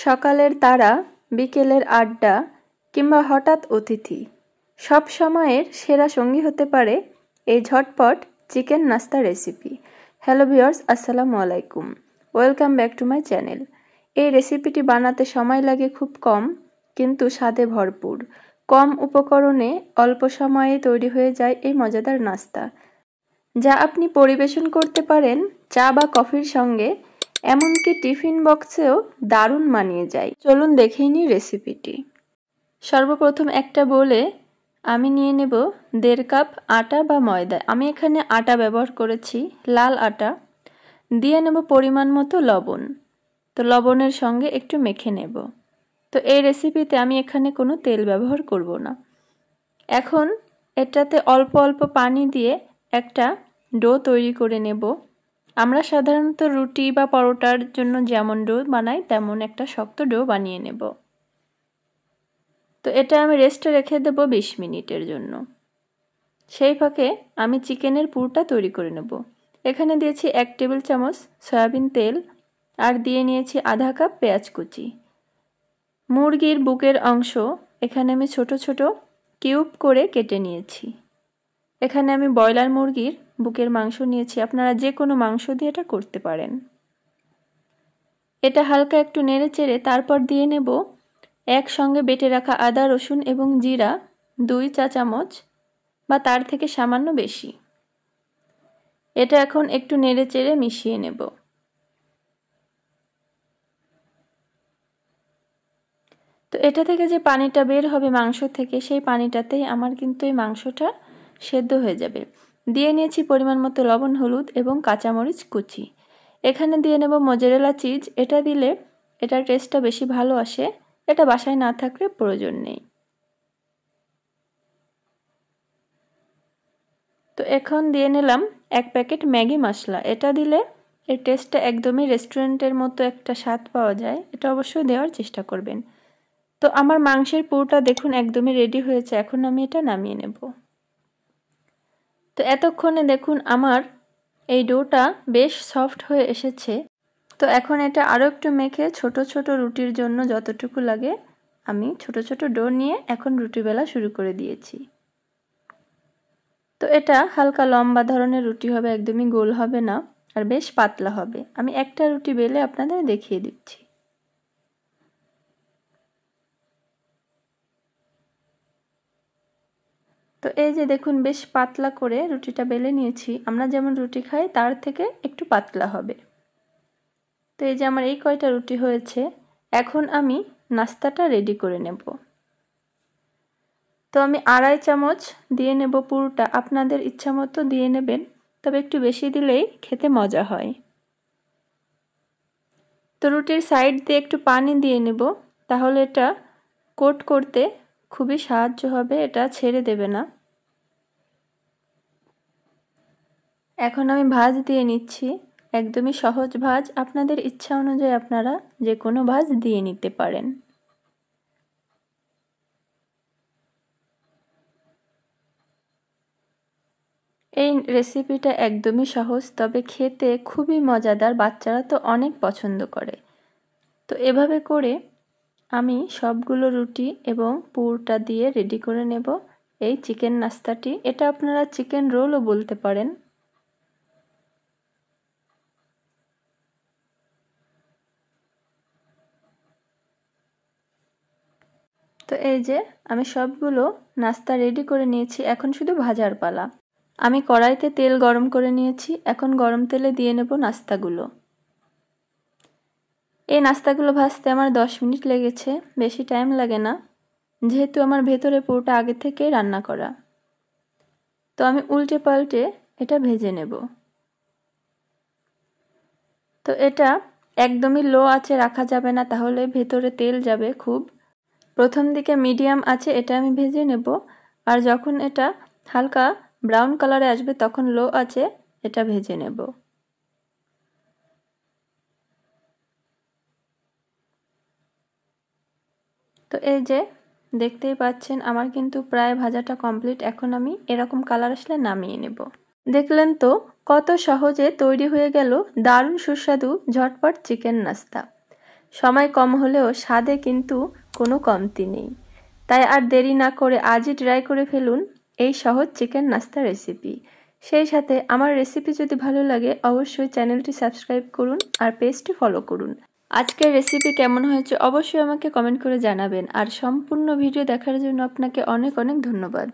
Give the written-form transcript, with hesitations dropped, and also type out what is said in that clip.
সকালের তাড়া, বিকেলের আড্ডা কিংবা হঠাৎ অতিথি, সব সময়ের সেরা সঙ্গী হতে পারে এই ঝটপট চিকেন নাস্তা রেসিপি। হ্যালো ভিউয়ার্স, আসসালামু আলাইকুম, welcome back to my channel. এই রেসিপিটি বানাতে সময় লাগে খুব কম, কিন্তু স্বাদে ভরপুর। কম উপকরণে অল্প সময়ে তৈরি হয়ে যায় এই মজাদার নাস্তা, যা আপনি পরিবেশন করতে পারেন চা বা কফির সঙ্গে, এমনকি টিফিন বক্সেও দারুণ মানিয়ে যায়। চলুন দেখেই নিই রেসিপিটি। সর্বপ্রথম একটা বোলে আমি নিয়ে নেব 1.5 কাপ আটা বা ময়দা। আমি এখানে আটা ব্যবহার করেছি, লাল আটা। দিয়ে নেব পরিমাণ মতো লবণ। তো লবণের সঙ্গে একটু মেখে নেব। তো এই রেসিপিতে আমি এখানে কোনো তেল ব্যবহার করব না। এখন এটাতে অল্প অল্প পানি দিয়ে একটা ডো তৈরি করে নেব। আমরা সাধারণত রুটি বা পরোটার জন্য যেমন ডো বানাই তেমন একটা শক্ত ডো বানিয়ে নেব। তো এটা আমি রেস্টে রেখে দেব 20 মিনিটের জন্য। সেই ফাঁকে আমি চিকেনের পুরটা তৈরি করে নেব। এখানে দিয়েছি 1 টেবিল চামচ সয়াবিন তেল, আর দিয়ে নিয়েছি আধা কাপ পেঁয়াজ কুচি। মুরগির বুকের অংশ এখানে আমি ছোট ছোট কিউব করে কেটে নিয়েছি। এখানে আমি ব্রয়লার মুরগির বুকের মাংস নিয়েছি, আপনারা যে কোনো মাংস দিয়ে এটা করতে পারেন। এটা হালকা একটু নেড়ে চেড়ে তারপর দিয়ে নেব একসঙ্গে বেটে রাখা আদা, রসুন এবং জিরা 2 চা চামচ বা তার থেকে সামান্য বেশি। এটা এখন একটু নেড়ে চেড়ে মিশিয়ে নেব। তো এটা থেকে যে পানিটা বের হবে মাংস থেকে, সেই পানিটাতেই আমার কিন্তু এই মাংসটা সেদ্ধ হয়ে যাবে। দিয়ে নিয়েছি পরিমাণ মতো লবণ, হলুদ এবং কাঁচামরিচ কুচি। এখানে দিয়ে নেব মোজারেলা চিজ। এটা দিলে এটার টেস্টটা বেশি ভালো আসে, এটা বাসায় না থাকলে প্রয়োজন নেই। তো এখন দিয়ে নিলাম 1 প্যাকেট ম্যাগি মশলা। এটা দিলে এর টেস্টটা একদমই রেস্টুরেন্টের মতো একটা স্বাদ পাওয়া যায়, এটা অবশ্যই দেওয়ার চেষ্টা করবেন। তো আমার মাংসের পুরটা দেখুন একদমই রেডি হয়েছে, এখন আমি এটা নামিয়ে নেব। তো এতক্ষণে দেখুন আমার এই ডোটা বেশ সফট হয়ে এসেছে। তো এখন এটা আরও একটু মেখে ছোট ছোট রুটির জন্য যতটুকু লাগে আমি ছোট ছোট ডো নিয়ে এখন রুটি বেলা শুরু করে দিয়েছি। তো এটা হালকা লম্বা ধরনের রুটি হবে, একদমই গোল হবে না, আর বেশ পাতলা হবে। আমি একটা রুটি বেলে আপনাদের দেখিয়ে দিচ্ছি। তো এই যে দেখুন বেশ পাতলা করে রুটিটা বেলে নিয়েছি। আমরা যেমন রুটি খাই তার থেকে একটু পাতলা হবে। তো এই যে আমার এই কয়টা রুটি হয়েছে, এখন আমি নাস্তাটা রেডি করে নেব। তো আমি 2.5 চামচ দিয়ে নেব পুরোটা, আপনাদের ইচ্ছা মতো দিয়ে নেবেন, তবে একটু বেশি দিলেই খেতে মজা হয়। তো রুটির সাইড দিয়ে একটু পানি দিয়ে নেব, তাহলে এটা কোট করতে খুবই সাহায্য হবে, এটা ছেড়ে দেবে না। এখন আমি ভাঁজ দিয়ে নিচ্ছি, একদমই সহজ ভাঁজ, আপনাদের ইচ্ছা অনুযায়ী আপনারা যে কোনো ভাঁজ দিয়ে নিতে পারেন। এই রেসিপিটা একদমই সহজ, তবে খেতে খুবই মজাদার, বাচ্চারা তো অনেক পছন্দ করে। তো এভাবে করে আমি সবগুলো রুটি এবং পুরটা দিয়ে রেডি করে নেব এই চিকেন নাস্তাটি। এটা আপনারা চিকেন রোলও বলতে পারেন। তো এই যে আমি সবগুলো নাস্তা রেডি করে নিয়েছি, এখন শুধু ভাজার পালা। আমি কড়াইতে তেল গরম করে নিয়েছি, এখন গরম তেলে দিয়ে নেব নাস্তাগুলো। এই নাস্তাগুলো ভাজতে আমার 10 মিনিট লেগেছে, বেশি টাইম লাগে না, যেহেতু আমার ভেতরে পুরোটা আগে থেকেই রান্না করা। তো আমি উল্টে পাল্টে এটা ভেজে নেব। তো এটা একদমই লো আঁচে রাখা যাবে না, তাহলে ভেতরে তেল যাবে খুব। প্রথম দিকে মিডিয়াম আঁচে এটা আমি ভেজে নেব, আর যখন এটা হালকা ব্রাউন কালারে আসবে তখন লো আঁচে এটা ভেজে নেব। তো এই যে দেখতেই পাচ্ছেন আমার কিন্তু প্রায় ভাজাটা কমপ্লিট। এখন আমি এরকম কালার আসলে নামিয়ে নেব। দেখলেন তো কত সহজে তৈরি হয়ে গেল দারুণ সুস্বাদু ঝটপট চিকেন নাস্তা। সময় কম হলেও স্বাদে কিন্তু কোনো কমতি নেই। তাই আর দেরি না করে আজই ট্রাই করে ফেলুন এই সহজ চিকেন নাস্তা রেসিপি। সেই সাথে আমার রেসিপি যদি ভালো লাগে অবশ্যই চ্যানেলটি সাবস্ক্রাইব করুন আর পেজটি ফলো করুন। আজকের রেসিপি কেমন হয়েছে অবশ্যই আমাকে কমেন্ট করে জানাবেন, আর সম্পূর্ণ ভিডিও দেখার জন্য আপনাকে অনেক অনেক ধন্যবাদ।